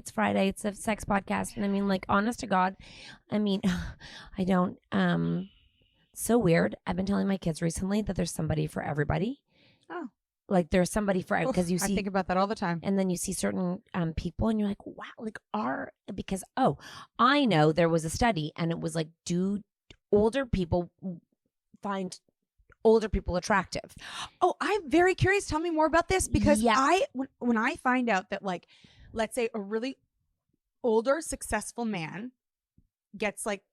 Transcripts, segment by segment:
It's Friday. It's a sex podcast. And I mean, like, honest to God, I mean, I don't, so weird. I've been telling my kids recently that there's somebody for everybody. Oh. Like there's somebody for, because you see. I think about that all the time. And then you see certain people and you're like, wow, like because, I know there was a study and it was like, do older people find older people attractive? Oh, I'm very curious. Tell me more about this because when I find out that, like, let's say a really older, successful man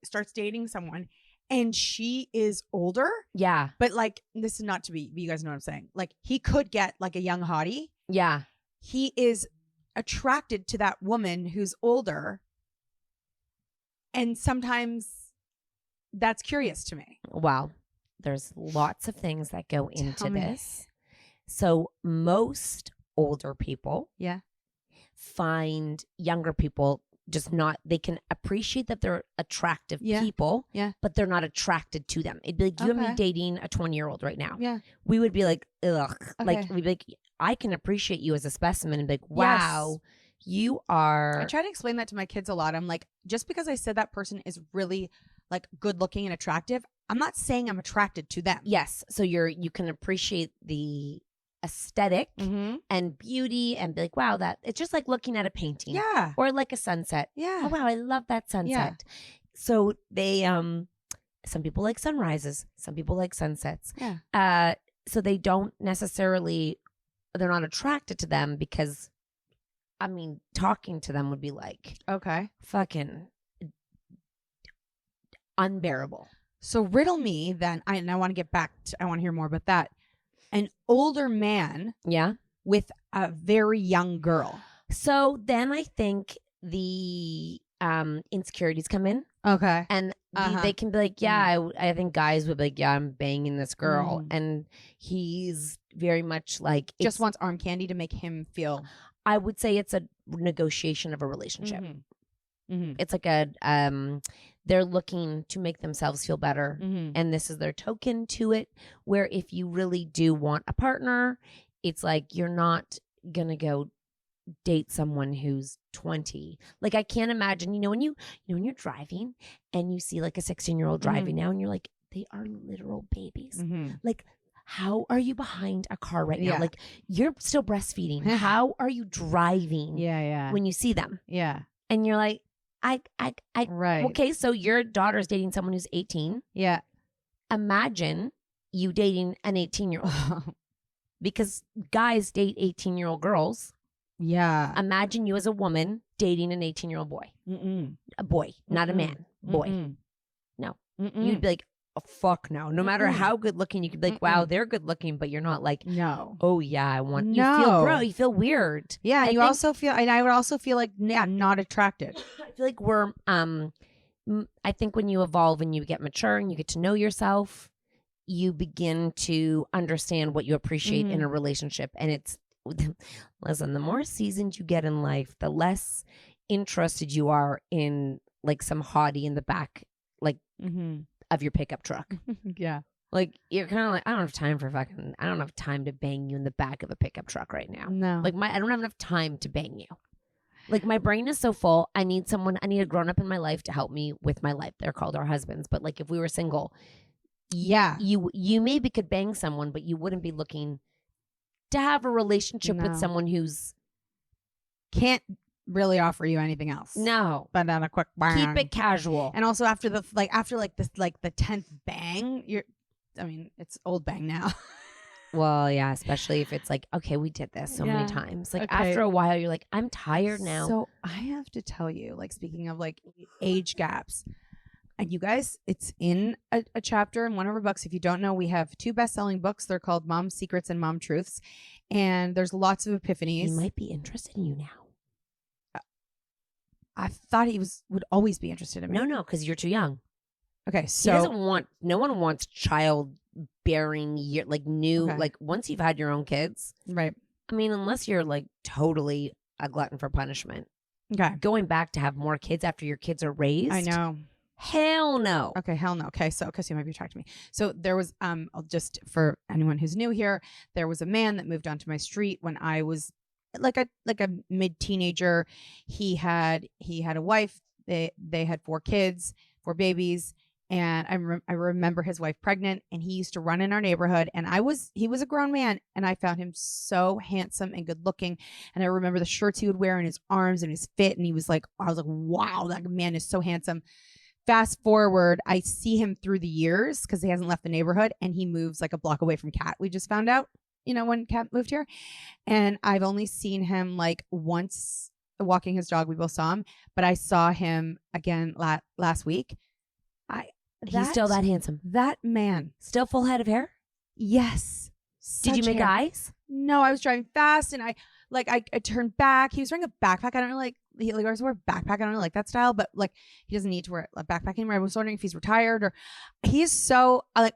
starts dating someone and she is older. Yeah. But like, this is not to be, you guys know what I'm saying. Like, he could get like a young hottie. Yeah. He is attracted to that woman who's older. And sometimes that's curious to me. Wow. There's lots of things that go into this. So most older people find younger people just not, they can appreciate that they're attractive people, but they're not attracted to them. It'd be like you and me dating a 20-year-old right now. Yeah. We would be like, ugh. Like, we'd be like, I can appreciate you as a specimen and be like, wow, you are. I try to explain that to my kids a lot. I'm like, just because I said that person is really like good looking and attractive, I'm not saying I'm attracted to them. Yes. So you can appreciate the aesthetic and beauty and be like, wow, that it's just like looking at a painting. Yeah. Or like a sunset. Yeah. Oh wow, I love that sunset. Yeah. So they some people like sunrises, some people like sunsets. Yeah. So they don't necessarily, they're not attracted to them because, I mean, talking to them would be like, okay, fucking unbearable. So riddle me then, I want to get back to, I want to hear more about that. An older man with a very young girl. So then I think the insecurities come in. Okay. And they can be like, I think guys would be like, yeah, I'm banging this girl. And he's very much like. Just wants arm candy to make him feel. I would say it's a negotiation of a relationship. It's like they're looking to make themselves feel better. And this is their token to it, where if you really do want a partner, it's like you're not going to go date someone who's 20. Like, I can't imagine, when you're driving and you see like a 16-year-old driving now and you're like, they are literal babies. Like, how are you behind a car right now? Like, you're still breastfeeding. How are you driving when you see them? Yeah. And you're like, right. Okay, so your daughter's dating someone who's 18. Yeah. Imagine you dating an 18-year-old. Because guys date 18-year-old girls. Yeah. Imagine you as a woman dating an 18-year-old boy. A boy, not a man. Boy. No. You'd be like, oh, fuck no. No matter how good looking, you could be like, wow, they're good looking, but you're not like, no. Oh yeah, I want. No. You feel you feel weird. Yeah, and also feel, and I would also feel like, not attracted. I feel like we're. I think when you evolve and you get mature and you get to know yourself, you begin to understand what you appreciate in a relationship, and it's. Listen, the more seasoned you get in life, the less interested you are in like some hottie in the back, like of your pickup truck. Yeah. Like, you're kind of like, I don't have time to bang you in the back of a pickup truck right now. No. Like, I don't have enough time to bang you. Like, my brain is so full. I need a grown up in my life to help me with my life. They're called our husbands. But like, if we were single, you maybe could bang someone, but you wouldn't be looking to have a relationship with someone who's can't really offer you anything else. No. But on a quick bang. Keep it casual. And also after the 10th bang, it's old bang now. Well, yeah, especially if it's like, okay, we did this so many times. Like, after a while, you're like, I'm tired now. So I have to tell you, like, speaking of like age gaps, and you guys, it's in a chapter in one of our books. If you don't know, we have 2 best-selling books. They're called Mom Secrets and Mom Truths. And there's lots of epiphanies. He might be interested in you now. I thought he would always be interested in me. No, because you're too young. Okay, so no one wants childbearing like once you've had your own kids. Right. I mean, unless you're like totally a glutton for punishment. Okay. Going back to have more kids after your kids are raised. I know. Hell no. Okay, hell no. Okay, so because you might be attracted to me. So there was just for anyone who's new here, there was a man that moved onto my street when I was like a mid teenager. He had a wife. They had 4 kids, 4 babies. And I remember his wife pregnant, and he used to run in our neighborhood, and he was a grown man, and I found him so handsome and good looking. And I remember the shirts he would wear and his arms and his fit. And I was like, wow, that man is so handsome. Fast forward, I see him through the years because he hasn't left the neighborhood, and he moves like a block away from Cat. We just found out, when Cat moved here. And I've only seen him like once walking his dog. We both saw him, but I saw him again last week. He's still that handsome. That man. Still full head of hair? Yes. Did you make eyes? No, I was driving fast, and I turned back. He was wearing a backpack. I don't know, like, he always wear a backpack. I don't know, like that style, but like he doesn't need to wear a backpack anymore. I was wondering if he's retired or he's so like,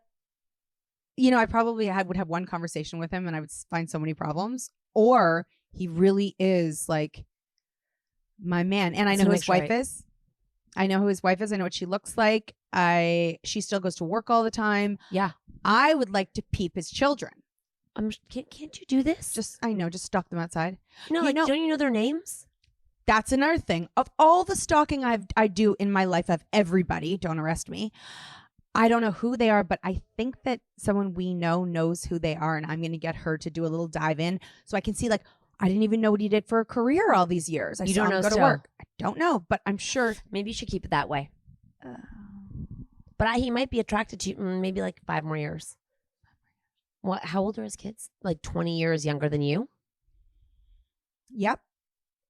I probably would have one conversation with him and I would find so many problems, or he really is like my man. And I know who his wife is. I know who his wife is. I know what she looks like. She still goes to work all the time. Yeah. I would like to peep his children. Can't you do this? Just stalk them outside. No, don't you know their names? That's another thing. Of all the stalking I do in my life of everybody, don't arrest me. I don't know who they are, but I think that someone we know knows who they are, and I'm going to get her to do a little dive in so I can see, like, I didn't even know what he did for a career all these years. I saw him go to work. I don't know, but I'm sure. Maybe you should keep it that way. But he might be attracted to you maybe like 5 more years. What? How old are his kids? Like 20 years younger than you? Yep.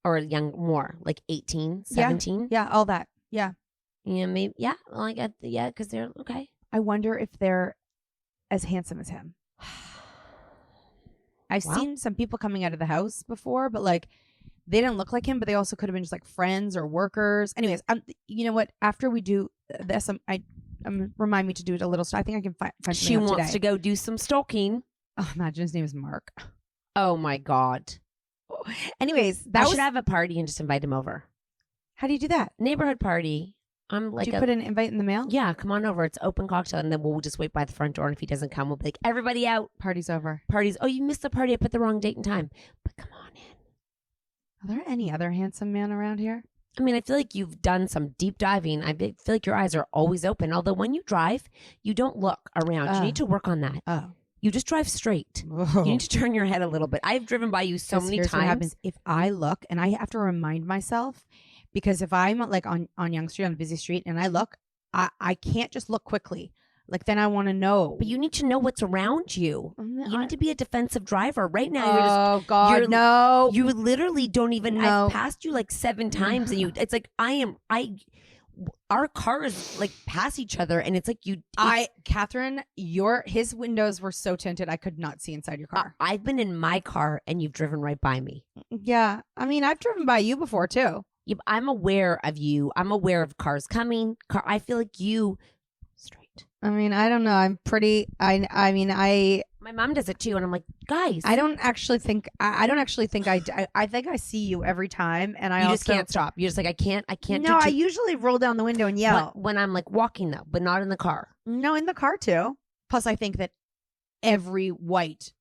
Or more, like 18, 17? Yeah, all that. Yeah. Yeah, maybe. Yeah, well, I get because they're okay. I wonder if they're as handsome as him. I've seen some people coming out of the house before, but like they didn't look like him, but they also could have been just like friends or workers. Anyways, you know what? After we do this, remind me to do it a little. So I think I can find. She wants to go do some stalking. Oh, imagine his name is Mark. Oh my God. Anyways, I should have a party and just invite him over. How do you do that? Neighborhood party. I'm like, do you put an invite in the mail? Yeah, come on over. It's open cocktail, and then we'll just wait by the front door. And if he doesn't come, we'll be like, everybody out. Party's over. Oh, you missed the party. I put the wrong date and time. But come on in. Are there any other handsome men around here? I mean, I feel like you've done some deep diving. I feel like your eyes are always open. Although when you drive, you don't look around. You need to work on that. Oh. You just drive straight. You need to turn your head a little bit. I've driven by you so many times. What happens if I look, and I have to remind myself, because if I'm like on Yonge Street, on a busy street, and I look, I can't just look quickly. Like, then I want to know. But you need to know what's around you. You need to be a defensive driver. Right now, no. You literally don't even. No. I've passed you like 7 times, and it's like our cars like pass each other, and it's like Catherine, his windows were so tinted I could not see inside your car. I've been in my car, and you've driven right by me. Yeah, I mean, I've driven by you before too. Yeah, I'm aware of you. I'm aware of cars coming. I feel like you straight. I mean, I don't know. I'm pretty. I mean, my mom does it too, and I'm like, guys. I don't actually think I think I see you every time, and I just can't stop. You're just like, I can't. No, I usually roll down the window and yell when I'm like walking though, but not in the car. No, in the car too. Plus, I think that every white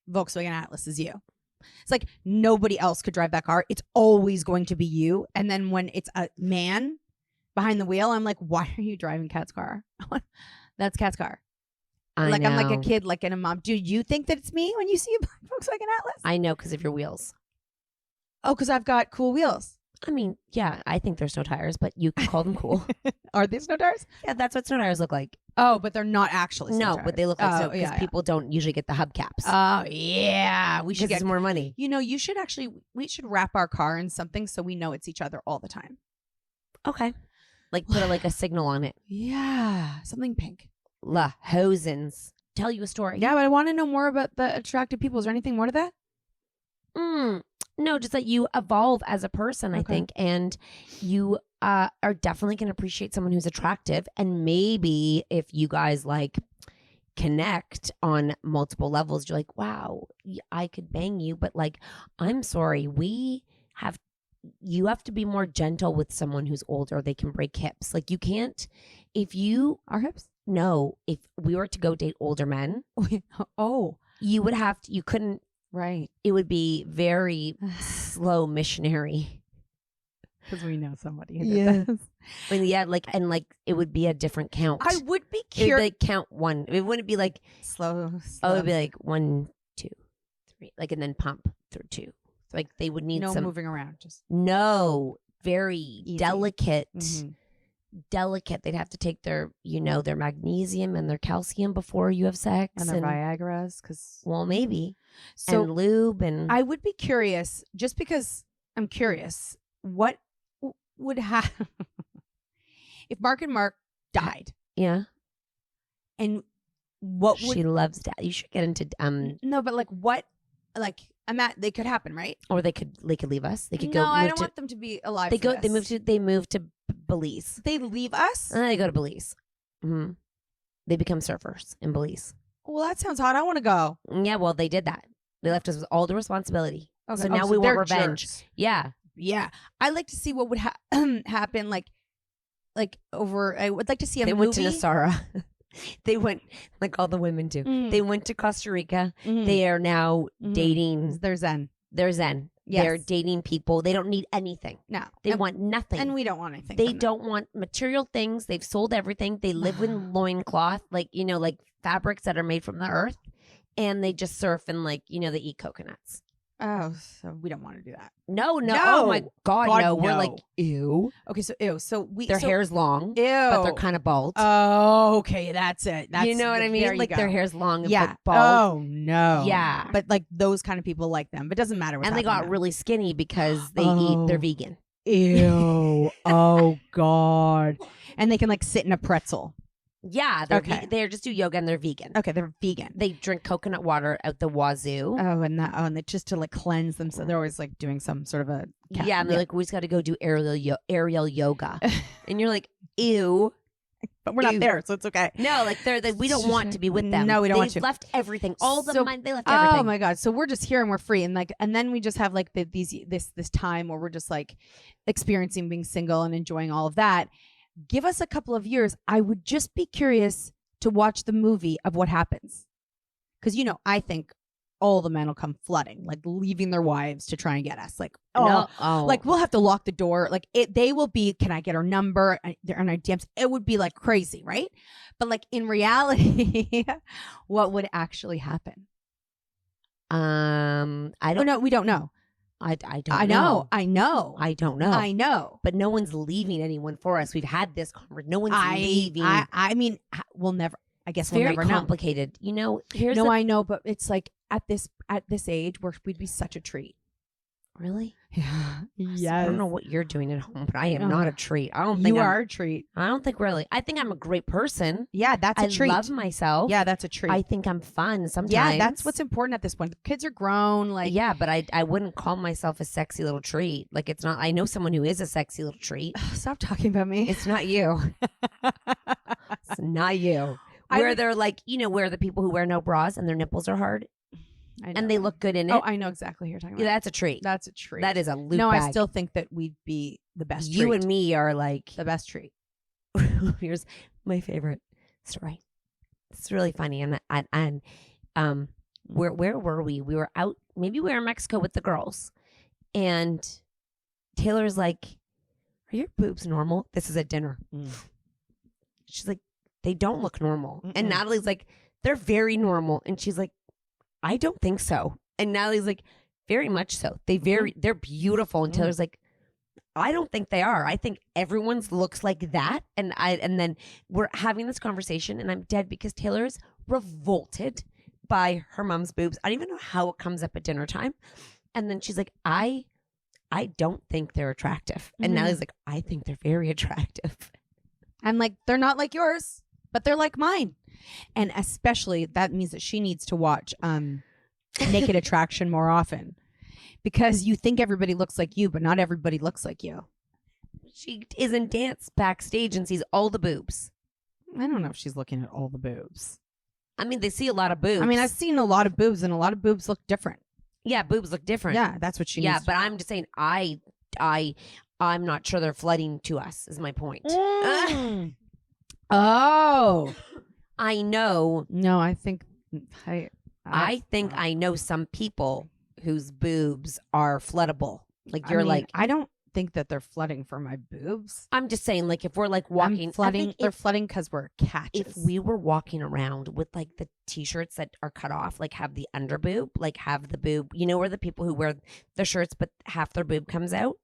Volkswagen Atlas is you. It's like nobody else could drive that car. It's always going to be you. And then when it's a man behind the wheel, I'm like, why are you driving Kat's car? That's Kat's car. I'm like a kid, like in a mom. Do you think that it's me when you see a Volkswagen Atlas? I know, because of your wheels. Oh, because I've got cool wheels. I mean, yeah, I think they're snow tires, but you can call them cool. Are they snow tires? Yeah, that's what snow tires look like. Oh, but they're not actually snow tires. But they look like snow because people don't usually get the hubcaps. Oh, yeah. We should get more money. We should wrap our car in something so we know it's each other all the time. Okay. Like put a signal on it. Yeah. Something pink. La Hosens. Tell you a story. Yeah, but I want to know more about the attractive people. Is there anything more to that? No, just that you evolve as a person, I think. And you are definitely going to appreciate someone who's attractive. And maybe if you guys like connect on multiple levels, you're like, wow, I could bang you. But like, I'm sorry, you have to be more gentle with someone who's older. They can break hips. Like you can't, our hips? No, if we were to go date older men, oh, you would have to, you couldn't Right. It would be very slow missionary. Because we know somebody who did this. I mean, and it would be a different count. I would be It would curious. be like count one. It wouldn't be like Slow. Oh, it would be like 1, 2, 3, like, and then pump through 2. So, like, they would need no some moving around. Just very easy. delicate. Mm-hmm. Delicate. They'd have to take their their magnesium and their calcium before you have sex, And their Viagra's, because maybe so and lube and I would be curious, just because I'm curious, what would happen if Mark and Mark died? Yeah. And what would she loves that? You should get into no, but like what, like they could happen, right? or they could leave us. They could no, go. I don't want them to be alive. They move to Belize. They leave us, and then they go to Belize. Mm-hmm. They become surfers in Belize. Well, that sounds hot. I want to go. Yeah, well, they did that. They left us with all the responsibility. Okay. So now we want revenge. Jerks. Yeah. I'd like to see what would happen. Like over. I would like to see a movie. They went to Nasara. They went like all the women do. They went to Costa Rica. They are now dating. They're zen. Yes. They're dating people. They don't need anything. No. They want nothing. And we don't want anything. They don't want material things. They've sold everything. They live in loincloth, like fabrics that are made from the earth. And they just surf and they eat coconuts. Oh, so we don't want to do that. No. Oh my God, no. We're like, ew. Okay, so ew. So their hair's long. Ew. But they're kind of bald. Oh, okay, that's it. You know what I mean? Like their hair's long and bald. Oh no. Yeah. But like those kind of people like them. But it doesn't matter what. And they got really skinny because they they're vegan. Ew. Oh God. And they can sit in a pretzel. Yeah, they just do yoga and they're vegan. Okay, they're vegan. They drink coconut water out the wazoo. Oh, and they just to cleanse themselves. They're always doing some sort of a and they're like, we just got to go do aerial yoga, and you're like, ew. But we're not there, so it's okay. No, we don't want to be with them. No, we don't want to. They've left everything. All the money, they left everything. Oh my God! So we're just here and we're free, and then we just have this time where we're just experiencing being single and enjoying all of that. Give us a couple of years. I would just be curious to watch the movie of what happens. Because, I think all the men will come flooding, leaving their wives to try and get us. We'll have to lock the door. They will be, can I get her number? They're on our DMs. It would be crazy, right? But in reality, what would actually happen? I don't know. We don't know. I don't know. I know. I don't know. I know. But no one's leaving anyone for us. We've had this conversation. No one's leaving. I mean, we'll never. I guess it's we'll never know. Very complicated. I know, but it's at this age where we'd be such a treat. Really? Yeah. Yes. I don't know what you're doing at home, but I am not a treat. I don't think you are a treat. I don't think really. I think I'm a great person. Yeah, that's a treat. I love myself. Yeah, that's a treat. I think I'm fun sometimes. Yeah, that's what's important at this point. The kids are grown. Yeah, but I wouldn't call myself a sexy little treat. It's not. I know someone who is a sexy little treat. Stop talking about me. It's not you. It's not you. Where they're where the people who wear no bras and their nipples are hard. And they look good in it. Oh, I know exactly who you're talking about. Yeah, that's a treat. That's a treat. That is a loop No, bag. I still think that we'd be the best treat. You and me are the best treat. Here's my favorite story. It's really funny. And where were we? We were out, maybe we were in Mexico with the girls. And Taylor's like, are your boobs normal? This is at dinner. She's like, they don't look normal. And Natalie's like, they're very normal. And she's like, I don't think so. And Natalie's like, very much so. They're beautiful. And Taylor's like, I don't think they are. I think everyone's looks like that. And then we're having this conversation and I'm dead because Taylor's revolted by her mom's boobs. I don't even know how it comes up at dinner time. And then she's like, I don't think they're attractive. And Natalie's like, I think they're very attractive. I'm like, they're not like yours, but they're like mine. And especially that means that she needs to watch Naked Attraction more often because you think everybody looks like you, but not everybody looks like you. She is in dance backstage and sees all the boobs. I don't know if she's looking at all the boobs. I mean, they see a lot of boobs. I mean, I've seen a lot of boobs and a lot of boobs look different. Yeah, boobs look different. Yeah, that's what she needs. Yeah, but I'm just saying I'm not sure they're flooding to us is my point. Oh. I know. No, I think I think I know some people whose boobs are floodable. Like you're I don't think that they're flooding for my boobs. I'm just saying, like, if we're like walking, they're flooding because we're catches. If we were walking around with like the t-shirts that are cut off, like have the under boob, like have the boob, you know, where the people who wear the shirts but half their boob comes out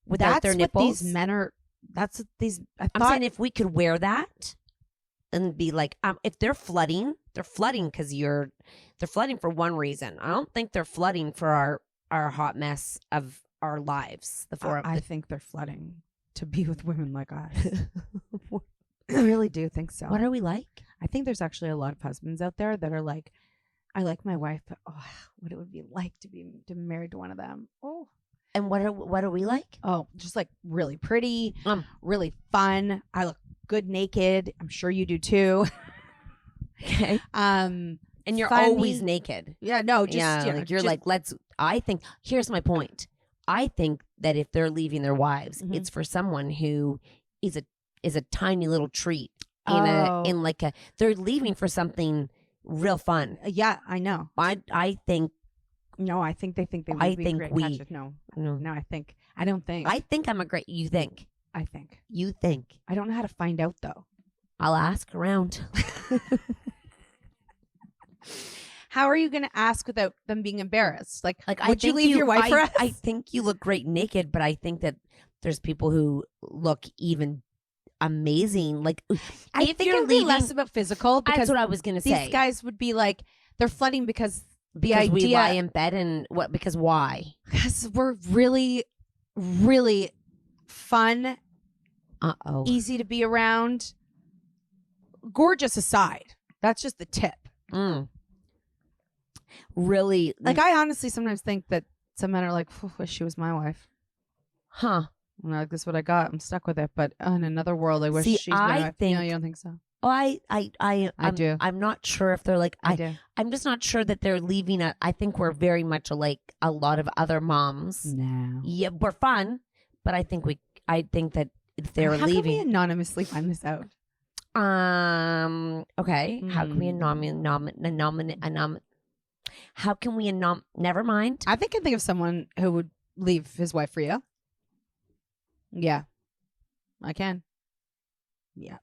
without their nipples. What these men are. That's what these. I'm saying if we could wear that and be like, if they're flooding because they're flooding for one reason. I don't think they're flooding for our hot mess of our lives. I think they're flooding to be with women like us. I really do think so. What are we like? I think there's actually a lot of husbands out there that are like, I like my wife, but what it would be like to be married to one of them. Oh. And what are we like? Oh, just like really pretty, really fun. I look good naked. I'm sure you do too. Okay. And you're funny. always naked. Yeah, no, just you're like, I think here's my point. I think that if they're leaving their wives, it's for someone who is a tiny little treat they're leaving for something real fun. Yeah, I know. I think. No, I think they think they would be great catches. No, I don't think. I think I'm a great. You think? I think. You think? I don't know how to find out though. I'll ask around. How are you going to ask without them being embarrassed? Like would you think leave your wife for us? I think you look great naked, but I think that there's people who look even amazing. Like I think it would be less about physical. Because that's what I was going to say. These guys would be like, they're flooding because we lie in bed and what? Because why? Because we're really, really fun. Easy to be around. Gorgeous aside. That's just the tip. Really, like I honestly sometimes think that some men are like, wish she was my wife. Huh. I'm like, this is what I got. I'm stuck with it. But in another world, I wish she's my wife. No, you don't think so? Oh, I do. I'm not sure if they're like I do. I'm just not sure that they're leaving. I think we're very much like a lot of other moms. No. Yeah, we're fun, but I think that if they're leaving, how can we anonymously find this out? Okay. How can we How can we never mind? I can think of someone who would leave his wife for you. Yeah. I can. Yeah.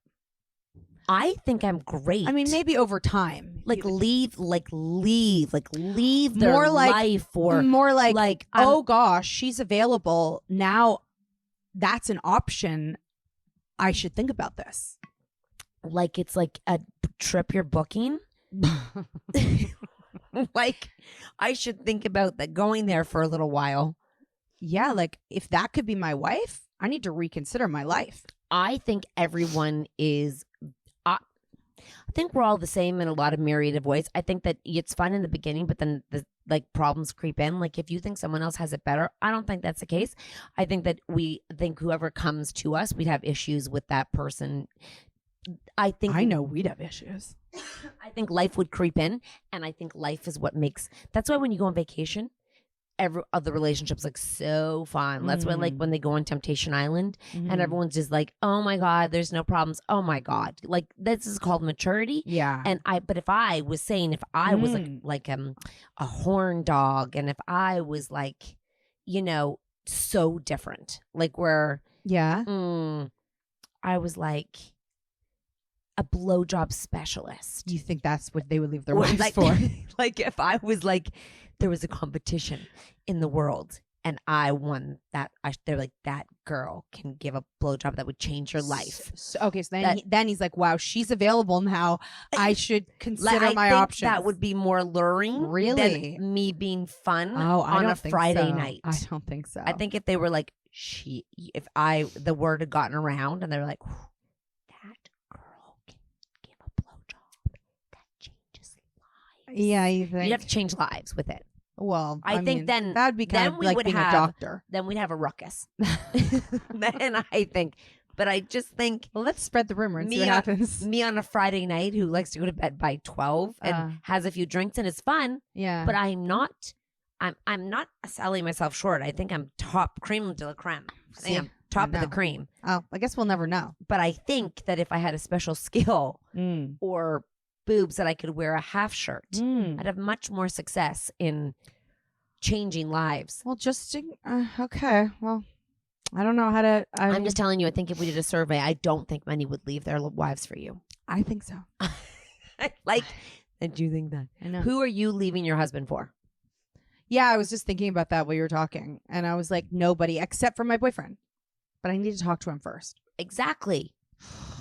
I think I'm great. I mean, maybe over time. Leave their more like, life or more like oh gosh, she's available. Now that's an option. I should think about this. Like it's like a trip you're booking. Like I should think about that going there for a little while. Yeah, like if that could be my wife, I need to reconsider my life. I think everyone is I think we're all the same in a lot of myriad of ways. I think that it's fun in the beginning, but then the problems creep in. Like if you think someone else has it better, I don't think that's the case. I think that we think whoever comes to us, we'd have issues with that person. I know we'd have issues. I think life would creep in, and I think life is what makes. That's why when you go on vacation, every other relationships like so fun. That's why like when they go on Temptation Island, and everyone's just like, oh my god, there's no problems. Oh my god, like this is called maturity. Yeah. And but if I was saying if I was like a horn dog, and if I was like, so different, like where I was like a blowjob specialist. You think that's what they would leave their wives for? Like if I was like, there was a competition in the world and I won that, they're like, that girl can give a blowjob that would change your life. So then he's like, wow, she's available now. I should consider my options. That would be more alluring, really, than me being fun on a Friday night. I don't think so. I think if they were like, the word had gotten around and they're like, yeah, you think you'd have to change lives with it. Well, I think then that would be kind of like being a doctor. Then we'd have a ruckus. Then I think, but I just think, well, let's spread the rumor and see what happens. Me on a Friday night who likes to go to bed by 12 and has a few drinks and it's fun. Yeah, but I'm not selling myself short. I think I'm top creme de la creme. I'm top of the cream. Oh, I guess we'll never know. But I think that if I had a special skill or boobs that I could wear a half shirt. I'd have much more success in changing lives. Well, okay. Well, I don't know how to. I'm just telling you, I think if we did a survey, I don't think many would leave their wives for you. I think so. And do you think that? I know. Who are you leaving your husband for? Yeah, I was just thinking about that while you were talking. And I was like, nobody except for my boyfriend. But I need to talk to him first. Exactly.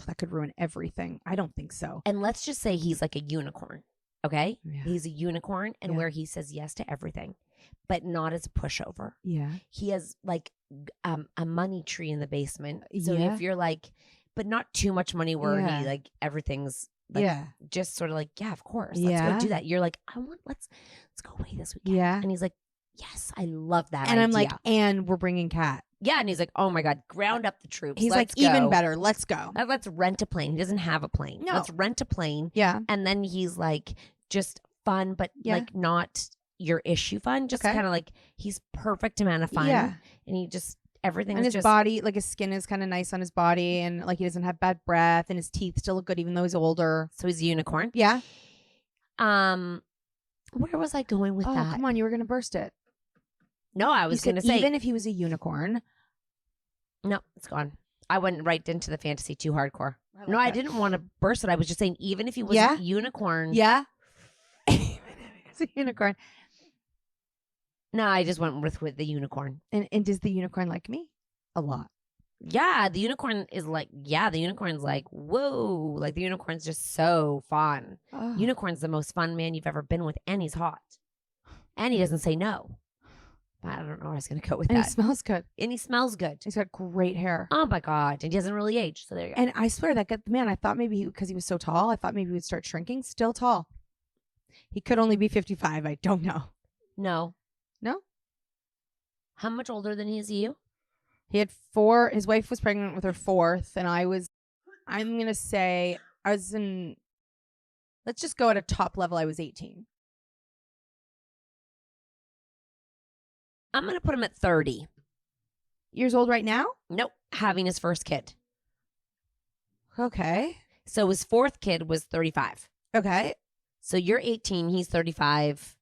That could ruin everything. I don't think so. And let's just say he's like a unicorn. Okay? Yeah. He's a unicorn and where he says yes to everything, but not as a pushover. Yeah. He has like a money tree in the basement. So Yeah. if you're like, but not too much money where he like everything's like just sort of like, yeah, of course. Let's go do that. You're like, let's go away this weekend. Yeah. And he's like, yes, I love that and idea. I'm like, and we're bringing Cat. Yeah, and he's like, oh my God, ground up the troops. He's like, even better. Let's go. Let's rent a plane. He doesn't have a plane. No. Let's rent a plane. Yeah. And then he's like, just fun, but like not your issue fun. Just kind of like, he's perfect amount of fun. Yeah. And he just, everything's and his body, like his skin is kind of nice on his body, and like he doesn't have bad breath, and his teeth still look good even though he's older. So he's a unicorn. Yeah. Where was I going with that? Come on, you were gonna burst it. No, I was gonna say even if he was a unicorn. No, it's gone. I went right into the fantasy too hardcore. I didn't want to burst it. I was just saying, even if he was a unicorn. Yeah. Even if he's a unicorn. No, I just went with the unicorn. And does the unicorn like me? A lot. Yeah, the unicorn is like, the unicorn's like, whoa. Like the unicorn's just so fun. Oh. Unicorn's the most fun man you've ever been with, and he's hot. And he doesn't say no. I don't know where I was going to go with that. And he smells good. And he smells good. He's got great hair. Oh my God. And he doesn't really age. So there you go. And I swear that man, I thought maybe because he was so tall, I thought maybe he would start shrinking. Still tall. He could only be 55. I don't know. No. No? How much older than he is you? He had 4. His wife was pregnant with her 4th. And I'm going to say, let's just go at a top level. I was 18. I'm going to put him at 30. Years old right now? Nope. Having his first kid. Okay. So his 4th kid was 35. Okay. So you're 18. He's 35.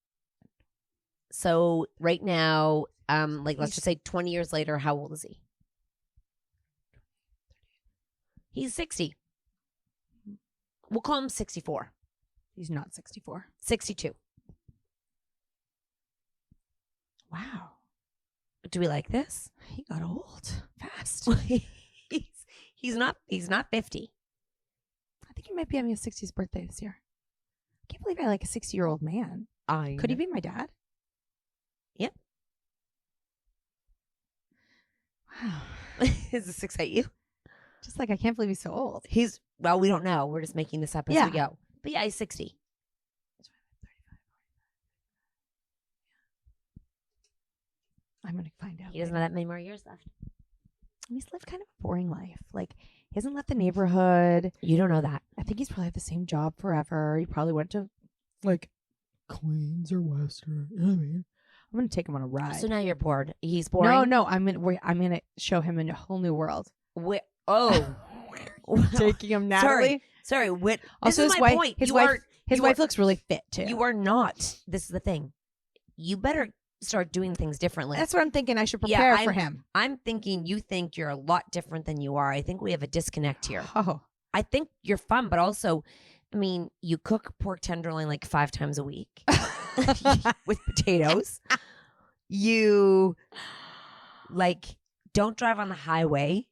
So right now, let's just say 20 years later, how old is he? He's 60. We'll call him 64. He's not 64. 62. Wow. Do we like this? He got old fast. He's not 50. I think he might be having his 60th birthday this year. I can't believe I like a 60-year-old man. Could he be my dad? Yep. Wow. Does this excite you? Just like, I can't believe he's so old. Well, we don't know. We're just making this up as we go. But yeah, he's 60. I'm going to find out. He doesn't have that many more years left. He's lived kind of a boring life. Like, he hasn't left the neighborhood. You don't know that. I think he's probably had the same job forever. He probably went to, like, Queens or Western. You know what I mean? I'm going to take him on a ride. So now you're bored. He's boring? No. I'm going to show him a whole new world. Taking him, Natalie? Sorry. Also, this is my point. His wife looks really fit, too. You are not. This is the thing. You better start doing things differently. That's what I'm thinking. I should prepare for him. I'm thinking you think you're a lot different than you are. I think we have a disconnect here. Oh. I think you're fun, but also, I mean, you cook pork tenderloin like 5 times a week with potatoes. You don't drive on the highway.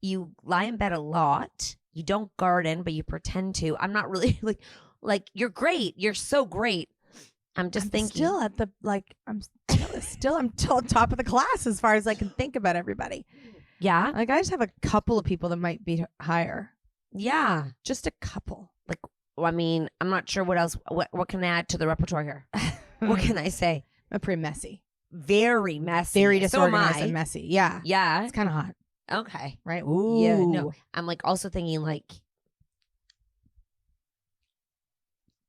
You lie in bed a lot. You don't garden, but you pretend to. I'm not really like you're great. You're so great. I'm thinking. Still at the I'm still top of the class as far as I can think about everybody. Yeah. Like, I just have a couple of people that might be higher. Yeah. Just a couple. I mean, I'm not sure what else. What can I add to the repertoire here? What can I say? I'm pretty messy. Very messy. Very disorganized and messy. Yeah. Yeah. It's kind of hot. Okay. Right? Ooh. Yeah. No. I'm also thinking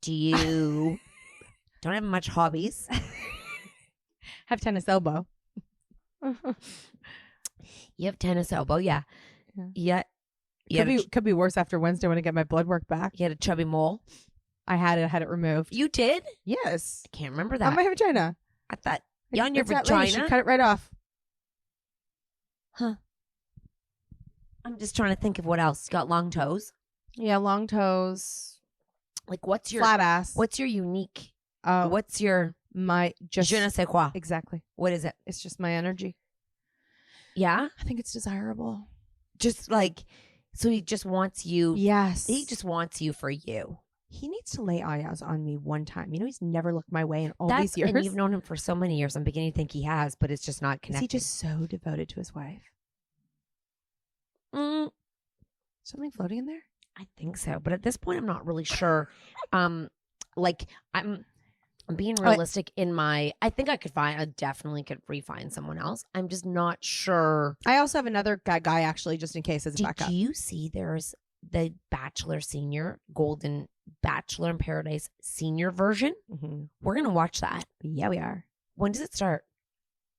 do you don't have much hobbies? Have tennis elbow. You have tennis elbow. Yeah. Yeah. Could be worse after Wednesday when I get my blood work back. You had a chubby mole. I had it removed. You did? Yes. I can't remember On that. my vagina. I thought on your It's got lace. vagina. She cut it right off. Huh. I'm just trying to think of what else. You got long toes. Yeah, long toes. Like what's your flat ass? What's your unique? Oh, What's your my just je ne sais quoi? Exactly. What is it? It's just my energy. Yeah. I think it's desirable. Just like, so he just wants you. Yes. He just wants you for you. He needs to lay eyes on me one time. You know, he's never looked my way in all That's, these years. And you've known him for so many years. I'm beginning to think he has, but it's just not connected. Is he just so devoted to his wife? Something floating in there? I think so, but at this point, I'm not really sure. Like I'm being realistic in my. I think I definitely could re-find someone else. I'm just not sure. I also have another guy actually, just in case as a backup. Do you see there's the Bachelor Senior, Golden Bachelor in Paradise Senior version? Mm-hmm. We're gonna watch that. Yeah, we are. When does it start?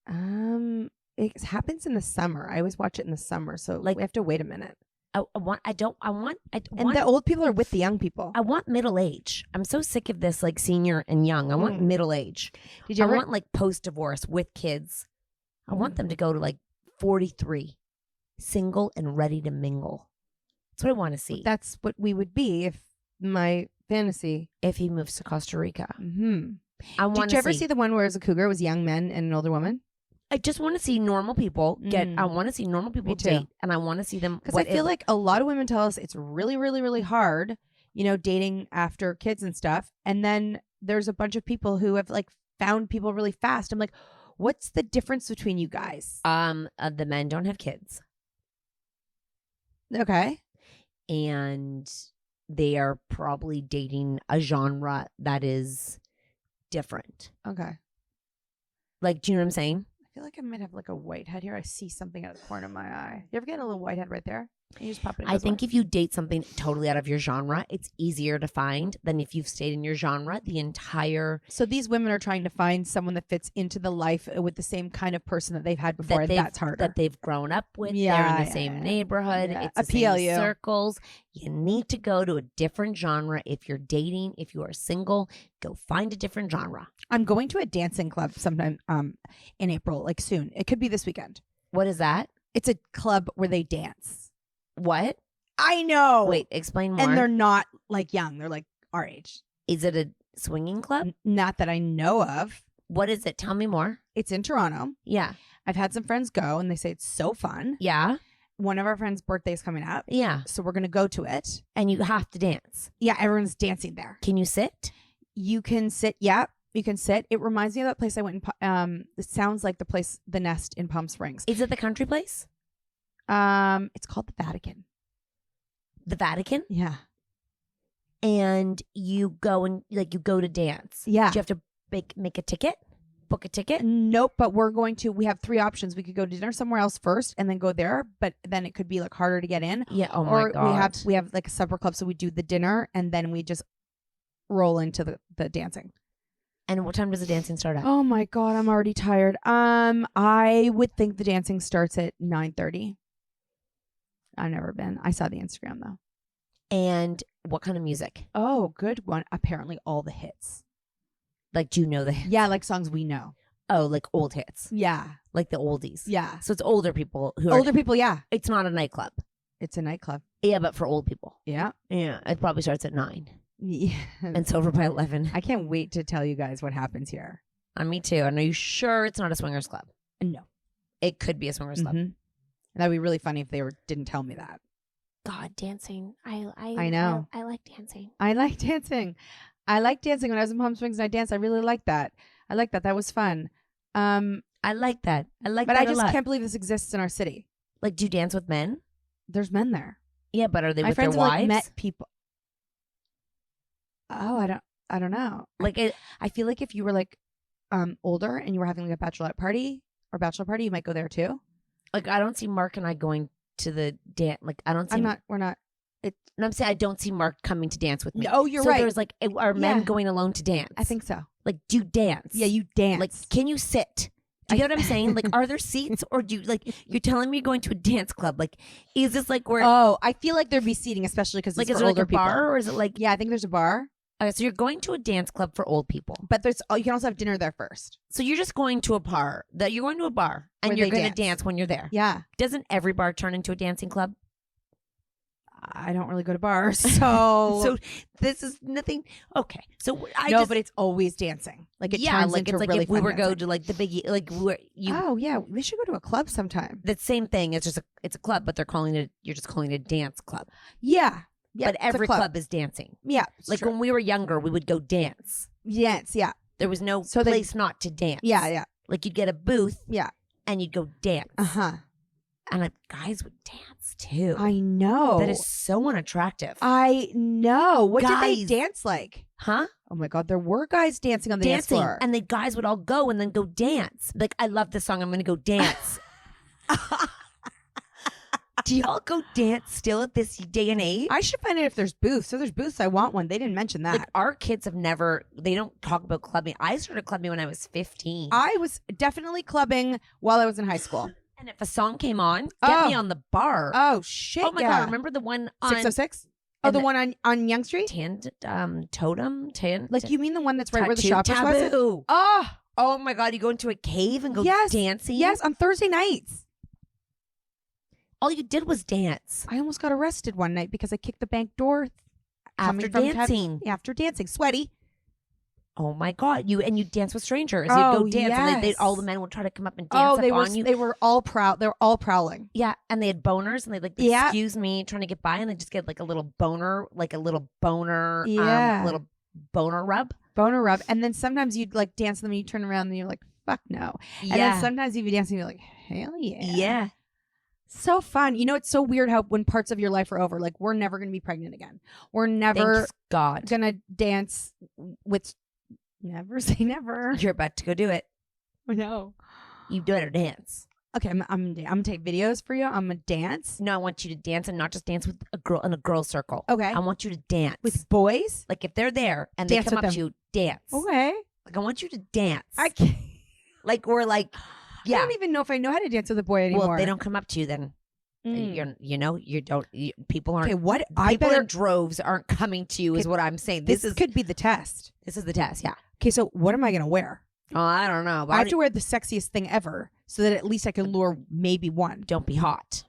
It happens in the summer. I always watch it in the summer, so like we have to wait a minute. And the old people are with the young people. I want middle age. I'm so sick of this like senior and young. I want middle age. I want like post divorce with kids. I want them to go to like 43, single and ready to mingle. That's what I want to see. That's what we would be if my fantasy. If he moves to Costa Rica. Mm-hmm. Did you ever see the one where it was a cougar? It was young men and an older woman. I just want to see normal people I want to see normal people date, and I want to see them. Because I feel like a lot of women tell us it's really, really, really hard, you know, dating after kids and stuff. And then there's a bunch of people who have like found people really fast. I'm like, what's the difference between you guys? The men don't have kids. Okay. And they are probably dating a genre that is different. Okay. Like, do you know what I'm saying? I feel like I might have like a whitehead here. I see something out of the corner of my eye. You ever get a little whitehead right there? You just pop it in. I think if you date something totally out of your genre, it's easier to find than if you've stayed in your genre the entire. So these women are trying to find someone that fits into the life with the same kind of person that they've had before. That's harder. That they've grown up with. They're in the same neighborhood. Yeah. It's the same circles. You need to go to a different genre if you're dating. If you are single, go find a different genre. I'm going to a dancing club sometime in April, like soon. It could be this weekend. What is that? It's a club where they dance. What? I know. Wait, explain more. And they're not like young. They're like our age. Is it a swinging club? Not that I know of. What is it? Tell me more. It's in Toronto. Yeah. I've had some friends go and they say it's so fun. Yeah. One of our friends' birthday is coming up. Yeah. So we're going to go to it. And you have to dance. Yeah, everyone's dancing there. Can you sit? You can sit. Yeah, you can sit. It reminds me of that place I went in. It sounds like the place, the Nest in Palm Springs. Is it the country place? It's called the Vatican. The Vatican? Yeah. And you go to dance. Yeah. Do you have to make a ticket? Book a ticket? Nope, but we have three options. We could go to dinner somewhere else first and then go there, but then it could be like harder to get in. Yeah, oh my God. we have like a supper club, so we do the dinner and then we just roll into the dancing. And what time does the dancing start at? Oh my God, I'm already tired. I would think the dancing starts at 9:30. I've never been. I saw the Instagram though. And what kind of music? Oh, good one. Apparently all the hits. Like, do you know the hits? Yeah, like songs we know. Oh, like old hits. Yeah. Like the oldies. Yeah. So it's older people people, yeah. It's not a nightclub. It's a nightclub. Yeah, but for old people. Yeah. Yeah. It probably starts at 9. Yeah. And it's over by 11. I can't wait to tell you guys what happens here. Me too. And are you sure it's not a swingers club? No. It could be a swingers club. That'd be really funny if they didn't tell me that. God, dancing. I know. I like dancing. I like dancing. I like dancing. When I was in Palm Springs and I danced, I really liked that. I like that. That was fun. I like that. But I just can't believe this exists in our city. Like, do you dance with men? There's men there. Yeah, but are they My with their friends wives? have, like, met people. Oh, I don't know. Like, I feel like if you were like older and you were having like a bachelorette party or bachelor party, you might go there too. Like, I don't see Mark and I going to the dance. Like, I don't see. We're not. And I'm saying I don't see Mark coming to dance with me. Oh, you're right. So there's like, are men going alone to dance? I think so. Like, do you dance? Yeah, you dance. Like, can you sit? Do you get what I'm saying? Like, are there seats, or do you like? You're telling me you're going to a dance club? Like, is this like where? Oh, I feel like there'd be seating, especially because like, it's is for there older like a bar, people. or is it like? Yeah, I think there's a bar. Okay, so you're going to a dance club for old people. But you can also have dinner there first. So you're just going to a bar. You're going to a bar and you're going to dance when you're there. Yeah. Doesn't every bar turn into a dancing club? I don't really go to bars, so so this is nothing. Okay, so but it's always dancing. Like it turns into it's like really if we were dancing. go to like the biggie, like Oh yeah, we should go to a club sometime. The same thing. It's a club, but you're just calling it a dance club. Yeah. But every club is dancing. Yeah. Like when we were younger, we would go dance. Dance, yeah. There was no place not to dance. Yeah, yeah. Like you'd get a booth. Yeah. And you'd go dance. Uh-huh. And guys would dance too. I know. That is so unattractive. I know. What guys, did they dance like? Huh? Oh my God, there were guys dancing on the dance floor. And the guys would all go and then go dance. Like, I love this song. I'm going to go dance. Do y'all go dance still at this day and age? I should find out if there's booths. So there's booths. I want one. They didn't mention that. Like our kids they don't talk about clubbing. I started clubbing when I was 15. I was definitely clubbing while I was in high school. And if a song came on, get me on the bar. Oh, shit. Oh my God. Remember the one on 606? Oh, the one on Young Street? Totem? Like you mean the one that's right where the Tattoo Shoppers was? Taboo. Oh. Oh my God. You go into a cave and go dancing? Yes, on Thursday nights. All you did was dance. I almost got arrested one night because I kicked the bank door after dancing. After dancing. Sweaty. Oh my God! You dance with strangers. You'd go dance, and all the men would try to come up and dance on you. They were all proud. They were all prowling. Yeah, and they had boners, and they'd like, excuse me, trying to get by, and they just get like a little boner, little boner rub. Boner rub, and then sometimes you'd like dance with them, and you turn around, and you're like, fuck no. And then sometimes you'd be dancing, and you're like, hell yeah, yeah. So fun. You know, it's so weird how when parts of your life are over, like we're never going to be pregnant again. We're never going to dance with. Never say never. You're about to go do it. I know. You better dance. Okay, I'm gonna take videos for you. I'm gonna dance. No, I want you to dance and not just dance with a girl in a girl circle. Okay. I want you to dance with boys. Like if they're there and dance they come up to you, dance. Okay. Like I want you to dance. I can't. Like we're like, yeah. I don't even know if I know how to dance with a boy anymore. Well, if they don't come up to you, then people aren't. Okay, what? People in droves aren't coming to you. Is what I'm saying. This could be the test. This is the test. Yeah. Okay, so what am I going to wear? Oh, I don't know. I have to wear the sexiest thing ever so that at least I can lure maybe one. Don't be hot.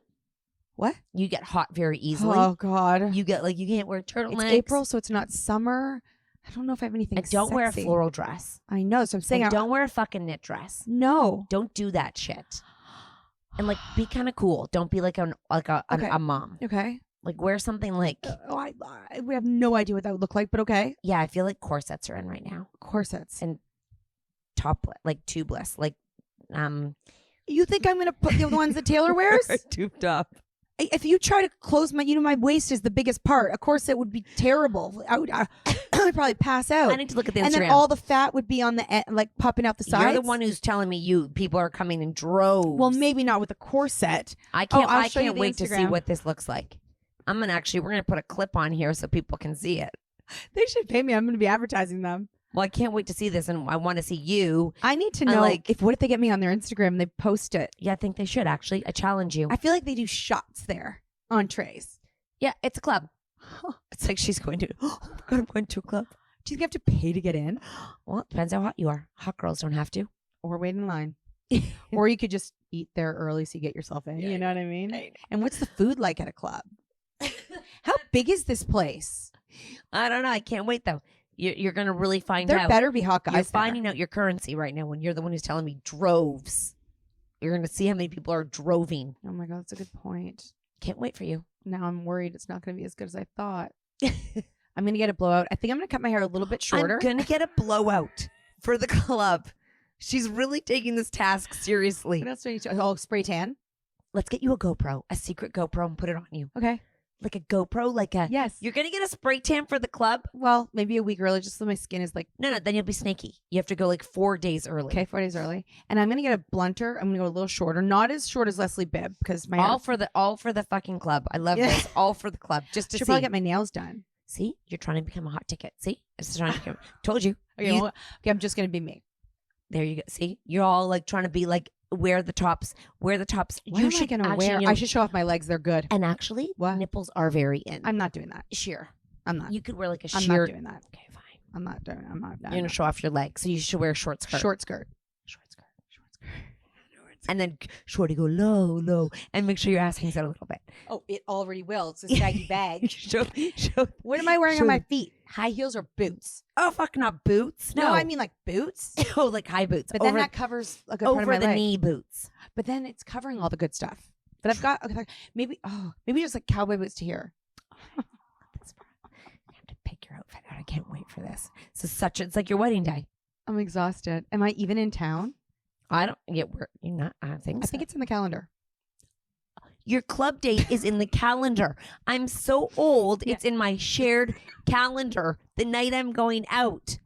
What? You get hot very easily. Oh, God. You can't wear turtlenecks. It's April, so it's not summer. I don't know if I have anything sexy. Don't wear a floral dress. I know, so I'm saying don't wear a fucking knit dress. No. Don't do that shit. And be kind of cool. Don't be like a mom. Okay. Like wear something like. I would have no idea what that would look like, but okay. Yeah, I feel like corsets are in right now. Corsets and tubeless, like. You think I'm gonna put the ones that Taylor wears? Tubed up. If you try to close my waist is the biggest part. Of course, it would be terrible. I would probably pass out. I need to look at the Instagram. And then all the fat would be on the end, like popping out the sides. You're the one who's telling me people are coming in droves. Well, maybe not with a corset. I can't wait to see what this looks like. We're gonna put a clip on here so people can see it. They should pay me. I'm gonna be advertising them. Well, I can't wait to see this, and I want to see you. I need to know what if they get me on their Instagram and they post it. Yeah, I think they should actually. I challenge you. I feel like they do shots there on trays. Yeah, it's a club. It's like she's going to. Oh my God, I'm going to a club. Do you have to pay to get in? Well, it depends how hot you are. Hot girls don't have to, or wait in line, or you could just eat there early so you get yourself in. You know what I mean? And what's the food like at a club? How big is this place? I don't know. I can't wait though. You're going to really find out. There better be hot guys. You're finding out your currency right now when you're the one who's telling me droves. You're going to see how many people are droving. Oh my God, that's a good point. Can't wait for you. Now I'm worried it's not going to be as good as I thought. I'm going to get a blowout. I think I'm going to cut my hair a little bit shorter. I'm going to get a blowout for the club. She's really taking this task seriously. What else do I need to? Oh, spray tan? Let's get you a GoPro, a secret GoPro, and put it on you. Okay. Like a GoPro, yes. You're gonna get a spray tan for the club. Well, maybe a week early, just so my skin is like. No. Then you'll be snaky. You have to go 4 days early. Okay, 4 days early, and I'm gonna get a blunter. I'm gonna go a little shorter, not as short as Leslie Bibb, because my all for the fucking club. I love this. All for the club. Just to should probably get my nails done. See, you're trying to become a hot ticket. See, it's trying to become. Told you. Okay, I'm just gonna be me. There you go. See, you're all trying to be wear the tops. Wear the tops. What am I gonna wear? I should show off my legs. They're good. And actually, what? Nipples are very in. I'm not doing that. Sheer. I'm not. You could wear a sheer. I'm not doing that. Okay, fine. I'm not doing. You're gonna show off your legs, so you should wear a short skirt. Short skirt. And then shorty go low, and make sure your ass hangs out a little bit. Oh, it already will. It's a saggy bag. show. What am I wearing on my feet? High heels or boots? Oh, fuck, not boots. No, I mean like boots. Oh, like high boots. But then that covers a good part of my over the leg. knee boots. But then it's covering all the good stuff. But I've got maybe just like cowboy boots to here. You have to pick your outfit out. I can't wait for this. It's like your wedding day. I'm exhausted. Am I even in town? I don't get where you're not. I think it's in the calendar. Your club date is in the calendar. I'm so old. Yeah. It's in my shared calendar. The night I'm going out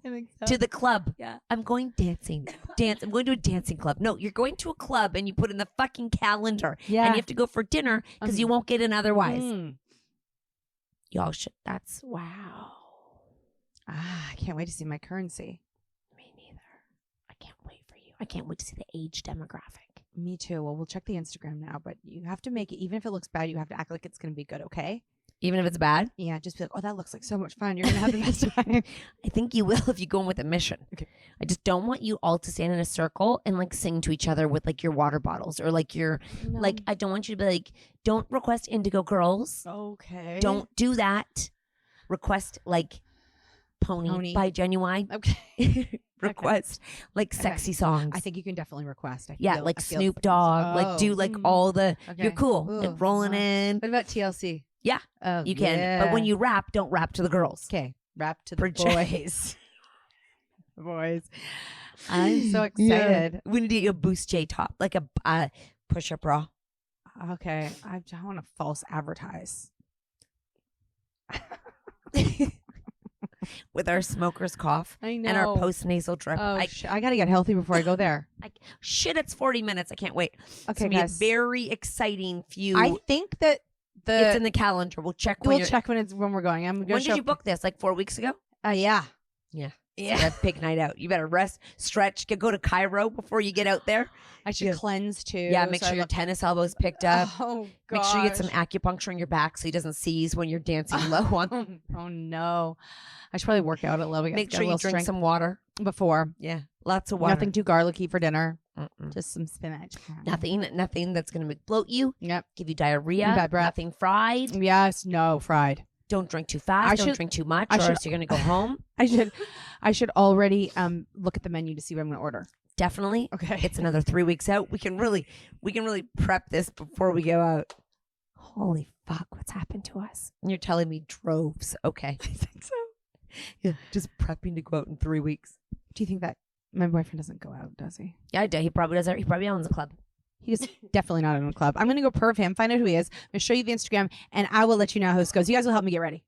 to the club. Yeah. I'm going dancing. I'm going to a dancing club. No, you're going to a club and you put in the fucking calendar. Yeah. And you have to go for dinner because you won't get in otherwise. Y'all should. That's wow. I can't wait to see my currency. Me neither. I can't wait for you. I can't wait to see the age demographic. Me too. Well, we'll check the Instagram now, but you have to make it, even if it looks bad, you have to act like it's going to be good, okay? Even if it's bad? Yeah, just be like, oh, that looks like so much fun. You're going to have the best time. I think you will if you go in with a mission. Okay. I just don't want you all to stand in a circle and like sing to each other with like your water bottles or like your, like, I don't want you to be like, don't request Indigo Girls. Okay. Don't do that. Request like Pony. By Genuine. Okay. Request like sexy songs. I think you can definitely request. Like Snoop Dogg. Like do like all the. Okay. You're cool. Ooh, like rolling in. What about TLC? Yeah, you can. Yeah. But when you rap, don't rap to the girls. Okay, rap to the boys. The boys. I'm so excited. Yeah. We need to get you a Boost J top, like a push-up bra. Okay, I don't want to false advertise. With our smoker's cough and our post-nasal drip. Oh, I got to get healthy before I go there. It's 40 minutes. I can't wait. Okay, it's a very exciting few. I think that it's in the calendar. We'll check when we're going. When did you book this? Like 4 weeks ago? Yeah. Yeah. Big night out. You better rest, stretch, go to Cairo before you get out there. I should cleanse too. Yeah, make sure your tennis elbow's picked up. Oh, gosh. Make sure you get some acupuncture in your back so he doesn't seize when you're dancing low on. Oh no. I should probably work out a little. Make sure you drink some water before. Yeah, lots of water. Nothing too garlicky for dinner. Just some spinach. Nothing that's going to bloat you. Yep. Give you diarrhea. Bad breath. Nothing fried. Yes. No fried. Don't drink too fast. Don't drink too much, or else you're going to go home. I should already look at the menu to see what I'm going to order. Definitely. Okay. It's another 3 weeks out. We can really prep this before we go out. Holy fuck, what's happened to us? And you're telling me droves. Okay. I think so. Yeah, just prepping to go out in 3 weeks. Do you think that my boyfriend doesn't go out, does he? Yeah, I do. He probably does. He probably owns a club. He's definitely not in a club. I'm going to go perv him, find out who he is. I'm going to show you the Instagram, and I will let you know how this goes. You guys will help me get ready.